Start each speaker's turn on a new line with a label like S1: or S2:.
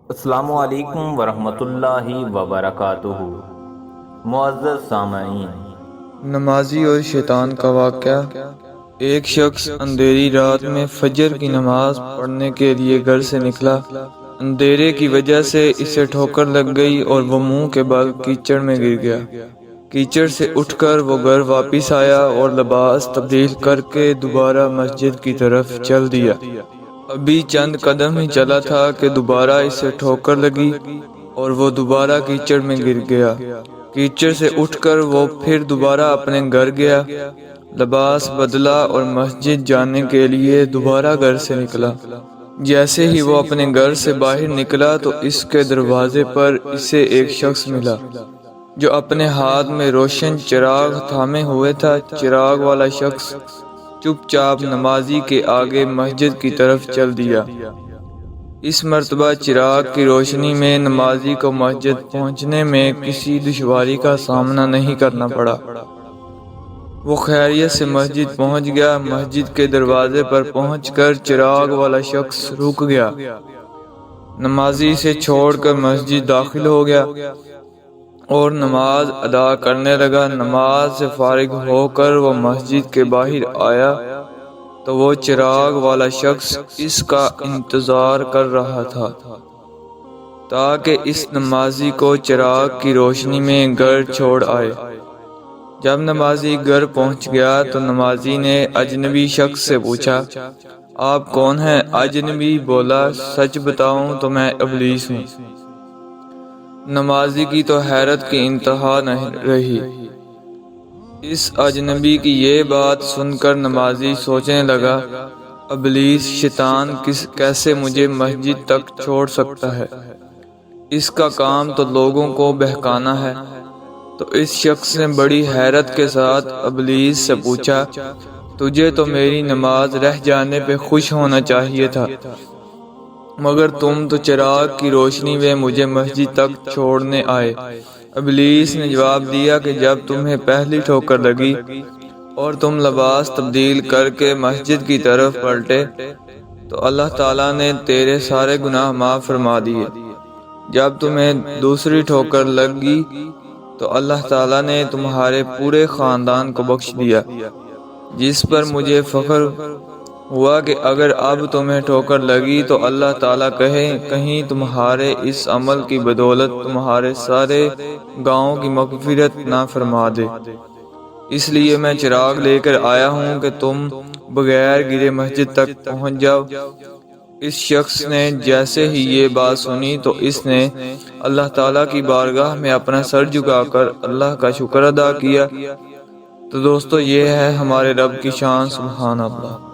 S1: السلام علیکم ورحمۃ اللہ وبرکاتہ۔ معزز سامعین،
S2: نمازی اور شیطان کا واقعہ۔ ایک شخص اندھیری رات میں فجر کی نماز پڑھنے کے لیے گھر سے نکلا۔ اندھیرے کی وجہ سے اسے ٹھوکر لگ گئی اور وہ منہ کے بل کیچڑ میں گر گیا۔ کیچڑ سے اٹھ کر وہ گھر واپس آیا اور لباس تبدیل کر کے دوبارہ مسجد کی طرف چل دیا۔ ابھی چند قدم ہی چلا تھا کہ دوبارہ اسے ٹھوکر لگی اور وہ دوبارہ کیچڑ میں گر گیا۔ کیچڑ سے اٹھ کر وہ پھر دوبارہ اپنے گھر گیا، لباس بدلا اور مسجد جانے کے لیے دوبارہ گھر سے نکلا۔ جیسے ہی وہ اپنے گھر سے باہر نکلا تو اس کے دروازے پر اسے ایک شخص ملا جو اپنے ہاتھ میں روشن چراغ تھامے ہوئے تھا۔ چراغ والا شخص چپ چاپ نمازی کے آگے مسجد کی طرف چل دیا۔ اس مرتبہ چراغ کی روشنی میں نمازی کو مسجد پہنچنے میں کسی دشواری کا سامنا نہیں کرنا پڑا۔ وہ خیریت سے مسجد پہنچ گیا۔ مسجد کے دروازے پر پہنچ کر چراغ والا شخص رک گیا۔ نمازی سے چھوڑ کر مسجد داخل ہو گیا اور نماز ادا کرنے لگا۔ نماز سے فارغ ہو کر وہ مسجد کے باہر آیا تو وہ چراغ والا شخص اس کا انتظار کر رہا تھا تاکہ اس نمازی کو چراغ کی روشنی میں گھر چھوڑ آئے۔ جب نمازی گھر پہنچ گیا تو نمازی نے اجنبی شخص سے پوچھا، آپ کون ہیں؟ اجنبی بولا، سچ بتاؤں تو میں ابلیس ہوں۔ نمازی کی تو حیرت کی انتہا نہیں رہی۔ اس اجنبی کی یہ بات سن کر نمازی سوچنے لگا، ابلیس شیطان کیسے مجھے مسجد تک چھوڑ سکتا ہے؟ اس کا کام تو لوگوں کو بہکانا ہے۔ تو اس شخص نے بڑی حیرت کے ساتھ ابلیس سے پوچھا، تجھے تو میری نماز رہ جانے پہ خوش ہونا چاہیے تھا، مگر تم تو چراغ کی روشنی میں مجھے مسجد تک چھوڑنے آئے۔ ابلیس نے جواب دیا کہ جب تمہیں پہلی ٹھوکر لگی اور تم لباس تبدیل کر کے مسجد کی طرف پلٹے تو اللہ تعالیٰ نے تیرے سارے گناہ معاف فرما دیے۔ جب تمہیں دوسری ٹھوکر لگی تو اللہ تعالیٰ نے تمہارے پورے خاندان کو بخش دیا، جس پر مجھے فخر ہوا کہ اگر اب تمہیں ٹھوکر لگی تو اللہ تعالیٰ کہیں تمہارے اس عمل کی بدولت تمہارے سارے گناہوں کی مغفرت نہ فرما دے۔ اس لیے میں چراغ لے کر آیا ہوں کہ تم بغیر گرے مسجد تک پہنچ جاؤ۔ اس شخص نے جیسے ہی یہ بات سنی تو اس نے اللہ تعالیٰ کی بارگاہ میں اپنا سر جھکا کر اللہ کا شکر ادا کیا۔ تو دوستو، یہ ہے ہمارے رب کی شان، سبحان اللہ۔